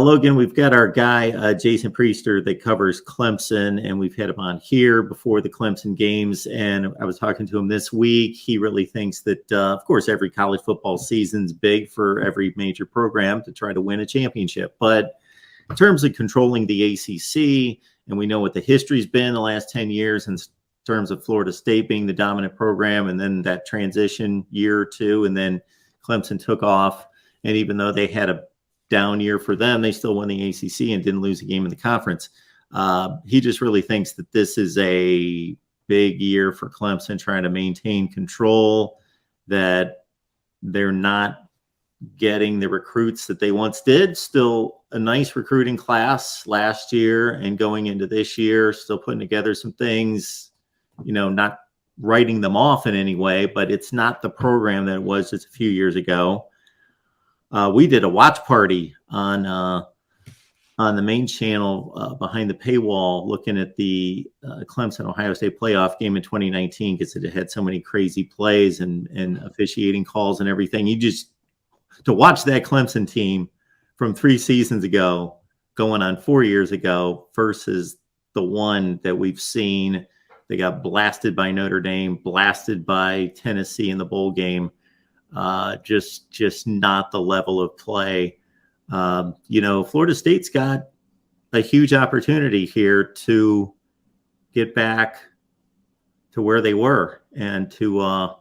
Logan, we've got our guy, Jason Priester, that covers Clemson, and we've had him on here before the Clemson games. And I was talking to him this week. He really thinks that, of course, every college football season's big for every major program to try to win a championship. But in terms of controlling the ACC, and we know what the history's been the last 10 years in terms of Florida State being the dominant program, and then that transition year or two, and then Clemson took off. And even though they had a down year for them, they still won the ACC and didn't lose a game in the conference. He just really thinks that this is a big year for Clemson, trying to maintain control, that they're not getting the recruits that they once did. Still a nice recruiting class last year, and going into this year, still putting together some things, not writing them off in any way, but it's not the program that it was just a few years ago. We did a watch party on the main channel behind the paywall, looking at the Clemson-Ohio State playoff game in 2019, because it had so many crazy plays and officiating calls and everything. To watch that Clemson team from 3 seasons ago going on 4 years ago versus the one that we've seen. They got blasted by Notre Dame, blasted by Tennessee in the bowl game. Just not the level of play. Florida State's got a huge opportunity here to get back to where they were, and to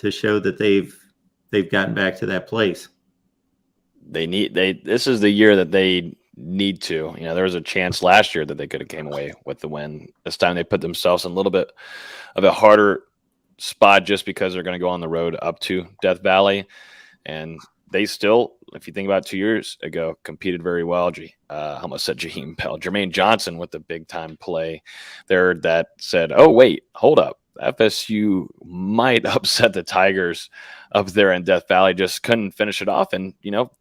show that they've gotten back to that place. This is the year that they need to. There was a chance last year that they could have came away with the win. This time they put themselves in a little bit of a harder spot, just because they're going to go on the road up to Death Valley, and they still, if you think about 2 years ago, competed very well. I almost said Jaheim Bell, Jermaine Johnson with the big time play there that said, oh wait, hold up, FSU might upset the Tigers up there in Death Valley. Just couldn't finish it off, and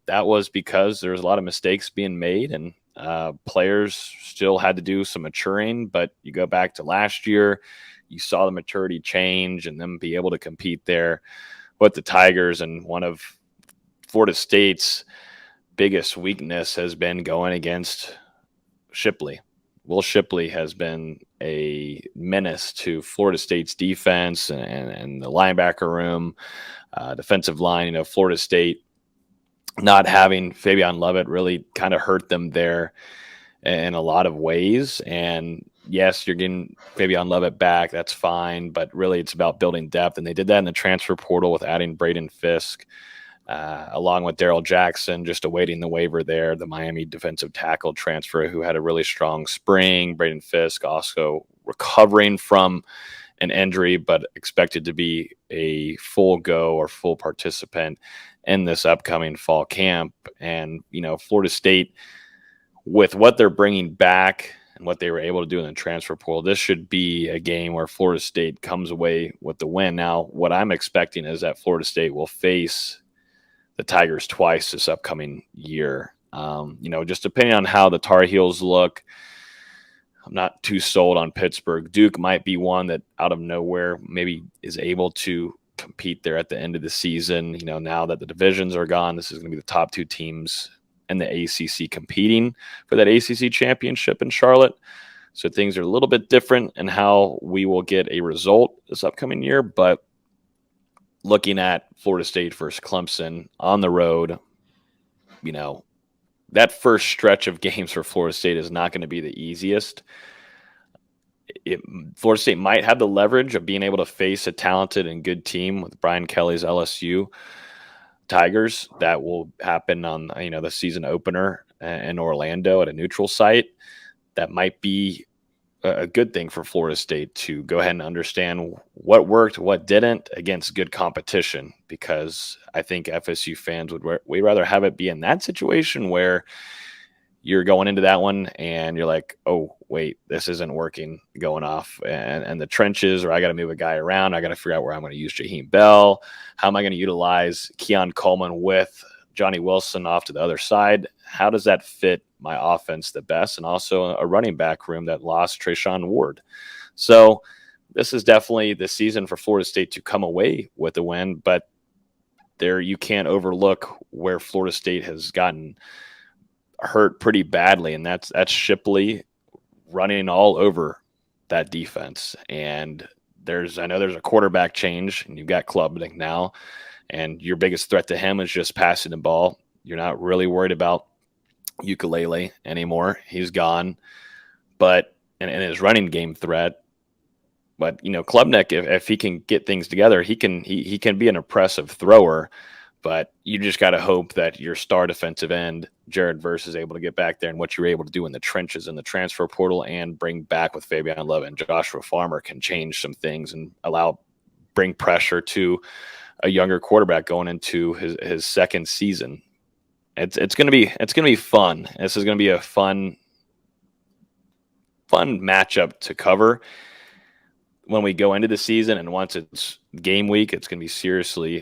that was because there was a lot of mistakes being made, and players still had to do some maturing. But you go back to last year, you saw the maturity change and them be able to compete there with the Tigers. And one of Florida State's biggest weakness has been going against Shipley. Will Shipley has been a menace to Florida State's defense and the linebacker room, defensive line. Florida State not having Fabian Lovett really kind of hurt them there in a lot of ways. And yes, you're getting Fabian Lovett back. That's fine. But really, it's about building depth. And they did that in the transfer portal with adding Braden Fisk, along with Darrell Jackson, just awaiting the waiver there, the Miami defensive tackle transfer who had a really strong spring. Braden Fisk also recovering from an injury, but expected to be a full go or full participant in this upcoming fall camp. And, Florida State, with what they're bringing back and what they were able to do in the transfer portal, this should be a game where Florida State comes away with the win. Now, what I'm expecting is that Florida State will face the Tigers twice this upcoming year. Just depending on how the Tar Heels look, I'm not too sold on Pittsburgh. Duke might be one that out of nowhere maybe is able to compete there at the end of the season. Now that the divisions are gone, this is going to be the top 2 teams in the ACC competing for that ACC championship in Charlotte. So things are a little bit different in how we will get a result this upcoming year. But looking at Florida State versus Clemson on the road, that first stretch of games for Florida State is not going to be the easiest. Florida State might have the leverage of being able to face a talented and good team with Brian Kelly's LSU Tigers. That will happen on the season opener in Orlando at a neutral site. That might be a good thing for Florida State to go ahead and understand what worked, what didn't against good competition, because I think FSU fans would way rather have it be in that situation where you're going into that one and you're like, oh, wait, this isn't working, going off and the trenches, or I got to move a guy around. I got to figure out where I'm going to use Jaheim Bell. How am I going to utilize Keon Coleman with Johnny Wilson off to the other side? How does that fit my offense the best? And also a running back room that lost Trayshawn Ward. So this is definitely the season for Florida State to come away with a win, but there you can't overlook where Florida State has gotten hurt pretty badly, and that's Shipley running all over that defense. And I know there's a quarterback change, and you've got Klubnik now, and your biggest threat to him is just passing the ball. You're not really worried about Ukulele anymore. He's gone. But and his running game threat. But Klubnik, if he can get things together, he can be an impressive thrower. But you just got to hope that your star defensive end, Jared Verse, is able to get back there, and what you're able to do in the trenches in the transfer portal and bring back with Fabian Love and Joshua Farmer can change some things and bring pressure to a younger quarterback going into his second season. It's going to be fun. This is going to be a fun matchup to cover when we go into the season, and once it's game week, it's going to be seriously,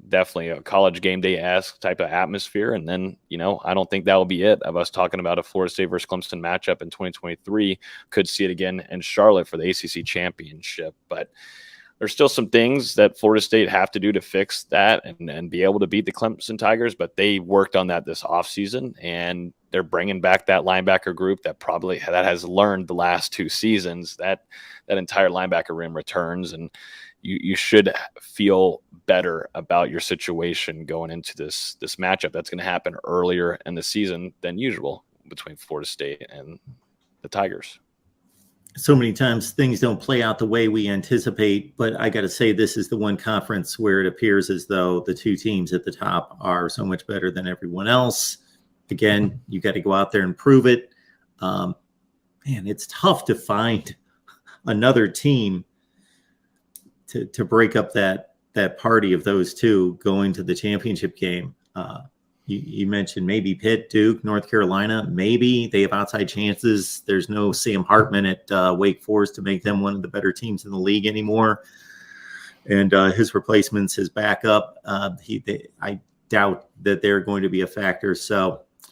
definitely a college game day-esque type of atmosphere. And then, I don't think that will be it of us talking about a Florida State versus Clemson matchup in 2023. Could see it again in Charlotte for the ACC championship. But there's still some things that Florida State have to do to fix that and be able to beat the Clemson Tigers. But they worked on that this offseason, and they're bringing back that linebacker group that has learned the last 2 seasons. That entire linebacker room returns, and you should feel better about your situation going into this matchup. That's going to happen earlier in the season than usual between Florida State and the Tigers. So many times things don't play out the way we anticipate, but I got to say this is the one conference where it appears as though the 2 teams at the top are so much better than everyone else. Again, you got to go out there and prove it. Man, it's tough to find another team to break up that party of those 2 going to the championship game. You mentioned maybe Pitt, Duke, North Carolina. Maybe they have outside chances. There's no Sam Hartman at Wake Forest to make them one of the better teams in the league anymore. And his replacements, his backup, I doubt that they're going to be a factor. So